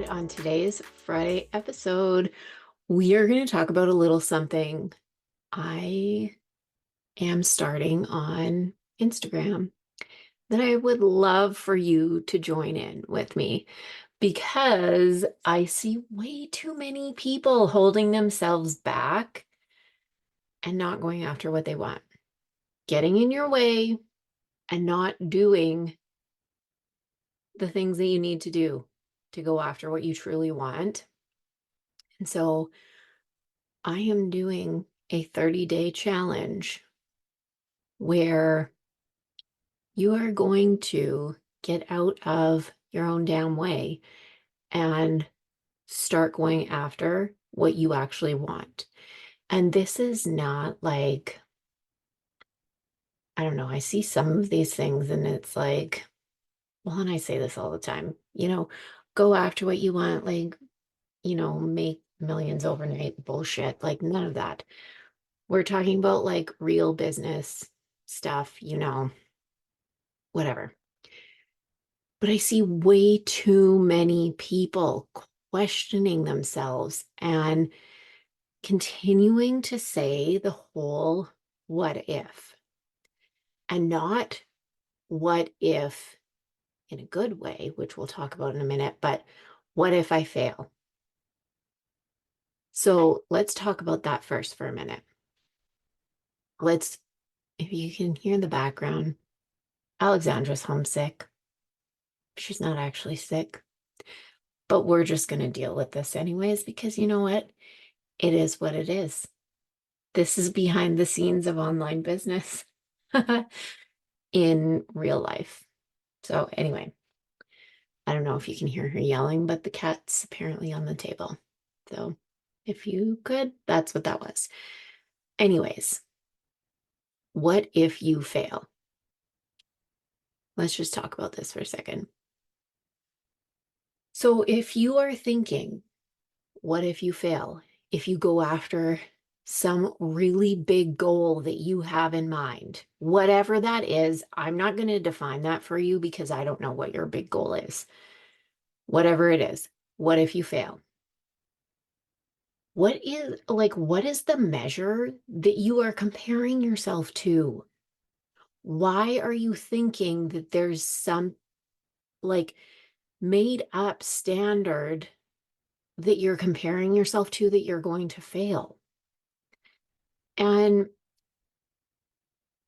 right, on today's Friday episode, we are going to talk about a little something I am starting on Instagram that I would love for you to join in with me because I see way too many people holding themselves back and not going after what they want, getting in your way and not doing the things that you need to do to go after what you truly want. And so I am doing a 30-day challenge where you are going to get out of your own damn way and start going after what you actually want. And this is not like, I don't know, I see some of these things and it's like, well, and I say this all the time, go after what you want, like, make millions overnight bullshit, like none of that. We're talking about like real business stuff, whatever. But I see way too many people questioning themselves and continuing to say the whole what if, and not what if in a good way, which we'll talk about in a minute, but what if I fail? So let's talk about that first for a minute. If you can hear in the background, Alexandra's homesick. She's not actually sick, but we're just going to deal with this anyways, because you know what? It is what it is. This is behind the scenes of online business in real life. So, anyway, I don't know if you can hear her yelling, but the cat's apparently on the table. So, if you could, that's what that was. Anyways, what if you fail? Let's just talk about this for a second. So, if you are thinking, what if you fail? If you go after some really big goal that you have in mind, whatever that is, I'm not going to define that for you because I don't know what your big goal is. Whatever it is, what if you fail? What is the measure that you are comparing yourself to? Why are you thinking that there's some like made up standard that you're comparing yourself to that you're going to fail? And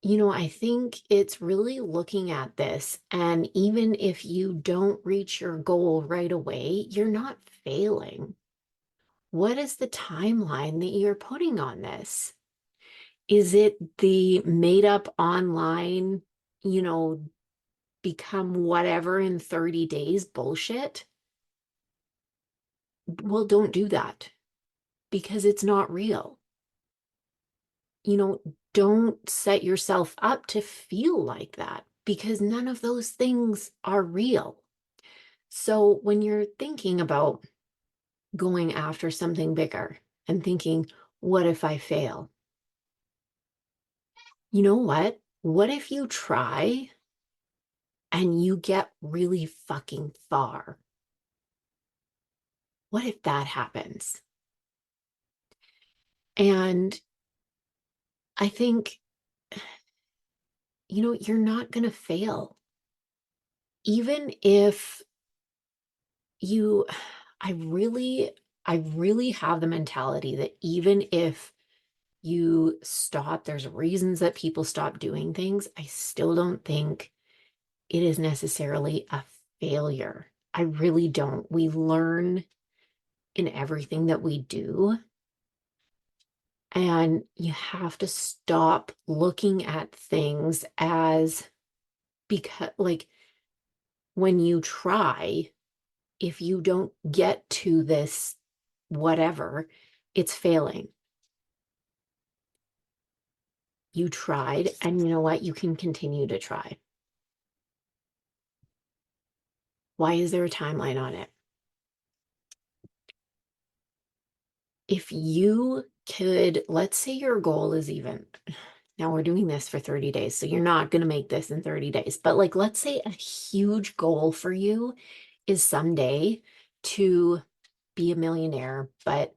I think it's really looking at this, and even if you don't reach your goal right away, you're not failing. What is the timeline that you're putting on this? Is it the made up online, you know, become whatever in 30 days bullshit? Well, don't do that because it's not real. Don't set yourself up to feel like that because none of those things are real. So when you're thinking about going after something bigger and thinking, what if I fail? You know what? What if you try and you get really fucking far? What if that happens? And I think, you're not going to fail. Even if you, I really, I really have the mentality that even if you stop, there's reasons that people stop doing things. I still don't think it is necessarily a failure. I really don't. We learn in everything that we do. And you have to stop looking at things as because, like, when you try, if you don't get to this whatever, it's failing. You tried, and you know what? You can continue to try. Why is there a timeline on it? If you could, let's say your goal is even, now we're doing this for 30 days, so you're not going to make this in 30 days, but like, let's say a huge goal for you is someday to be a millionaire, but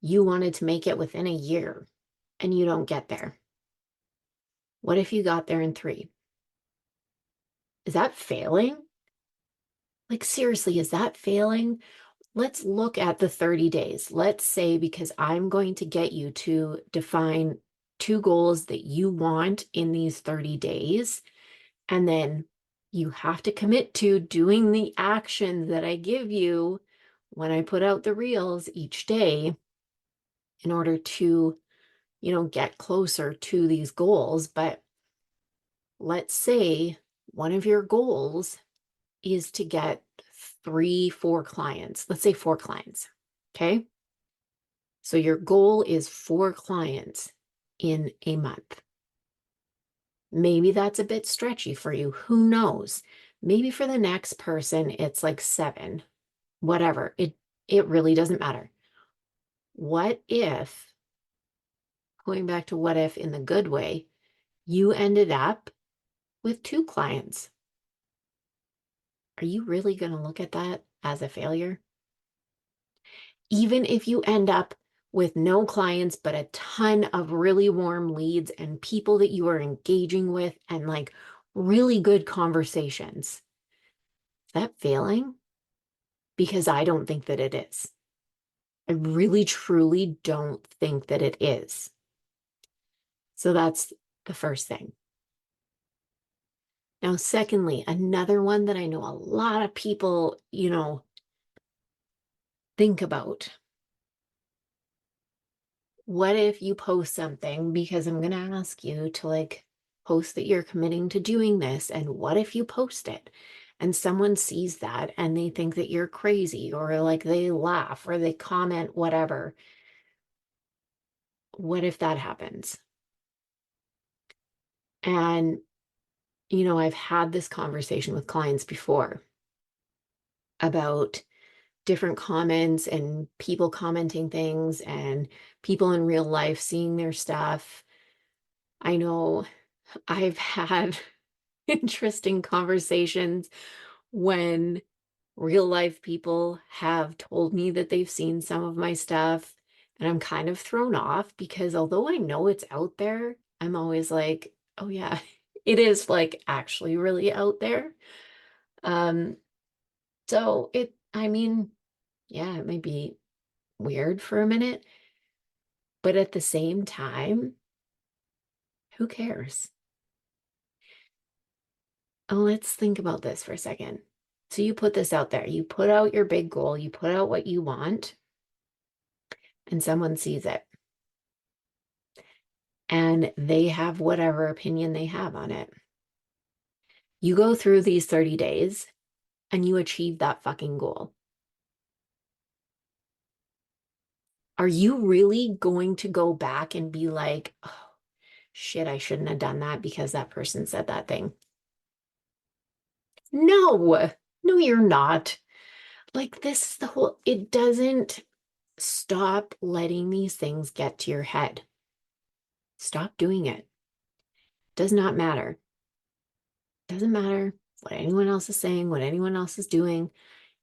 you wanted to make it within a year and you don't get there? What if you got there in 3? Is that failing? Like, seriously, is that failing? Let's look at the 30 days. Let's say, because I'm going to get you to define 2 goals that you want in these 30 days. And then you have to commit to doing the actions that I give you when I put out the reels each day in order to, get closer to these goals. But let's say one of your goals is to get 3, 4 clients. Let's say 4 clients. Okay. So your goal is 4 clients in a month. Maybe that's a bit stretchy for you. Who knows? Maybe for the next person, it's like 7, whatever. It really doesn't matter. What if, going back to what if in the good way, you ended up with 2 clients? Are you really going to look at that as a failure? Even if you end up with no clients, but a ton of really warm leads and people that you are engaging with and like really good conversations, is that failing? Because I don't think that it is. I really, truly don't think that it is. So that's the first thing. Now, secondly, another one that I know a lot of people, think about. What if you post something? Because I'm going to ask you to like post that you're committing to doing this. And what if you post it and someone sees that and they think that you're crazy or like they laugh or they comment, whatever? What if that happens? And, I've had this conversation with clients before about different comments and people commenting things and people in real life seeing their stuff. I know I've had interesting conversations when real life people have told me that they've seen some of my stuff. And I'm kind of thrown off because although I know it's out there, I'm always like, oh, yeah, it is like actually really out there. Um, so I mean, yeah, it might be weird for a minute, but at the same time, who cares? Oh, let's think about this for a second. So you put this out there, you put out your big goal, you put out what you want, and someone sees it and they have whatever opinion they have on it. You go through these 30 days and you achieve that fucking goal. Are you really going to go back and be like, oh, shit, I shouldn't have done that because that person said that thing? No, no, you're not. Like, this is the whole, it doesn't stop letting these things get to your head. Stop doing it. Does not matter. Doesn't matter what anyone else is saying, what anyone else is doing,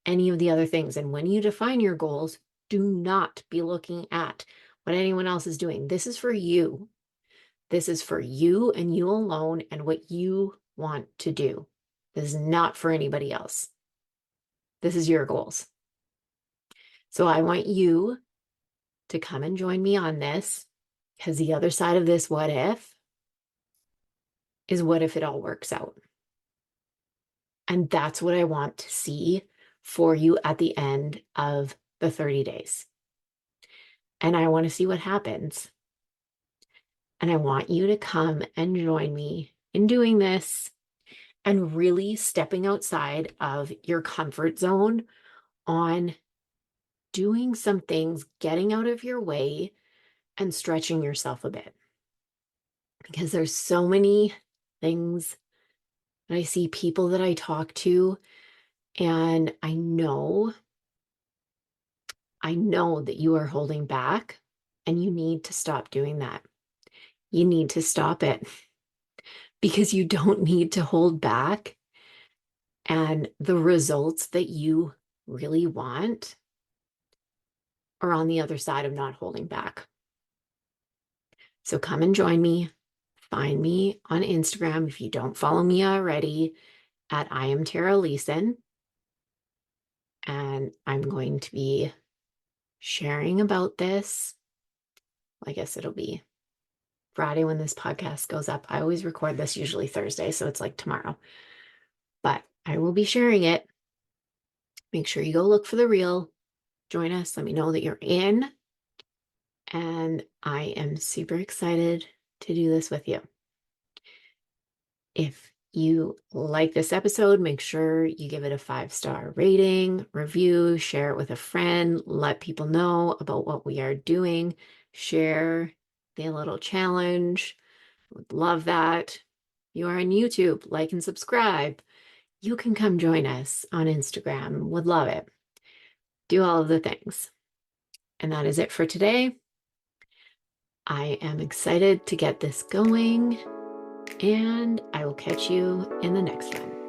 any of the other things. And when you define your goals, do not be looking at what anyone else is doing. This is for you. This is for you and you alone and what you want to do. This is not for anybody else. This is your goals. So I want you to come and join me on this because the other side of this what if is what if it all works out. And that's what I want to see for you at the end of the 30 days. And I want to see what happens. And I want you to come and join me in doing this and really stepping outside of your comfort zone on doing some things, getting out of your way and stretching yourself a bit. Because there's so many things that I see people that I talk to, and I know that you are holding back and you need to stop doing that. You need to stop it because you don't need to hold back. And the results that you really want, or on the other side of not holding back. So come and join me. Find me on Instagram if you don't follow me already at I am Tara Leeson. And I'm going to be sharing about this. I guess it'll be Friday when this podcast goes up. I always record this usually Thursday, so it's like tomorrow. But I will be sharing it. Make sure you go look for the reel. Join us. Let me know that you're in. And I am super excited to do this with you. If you like this episode, make sure you give it a 5-star rating, review, share it with a friend, let people know about what we are doing, share the little challenge. Would love that. You are on YouTube, like and subscribe. You can come join us on Instagram. Would love it. Do all of the things. And that is it for today. I am excited to get this going, and I will catch you in the next one.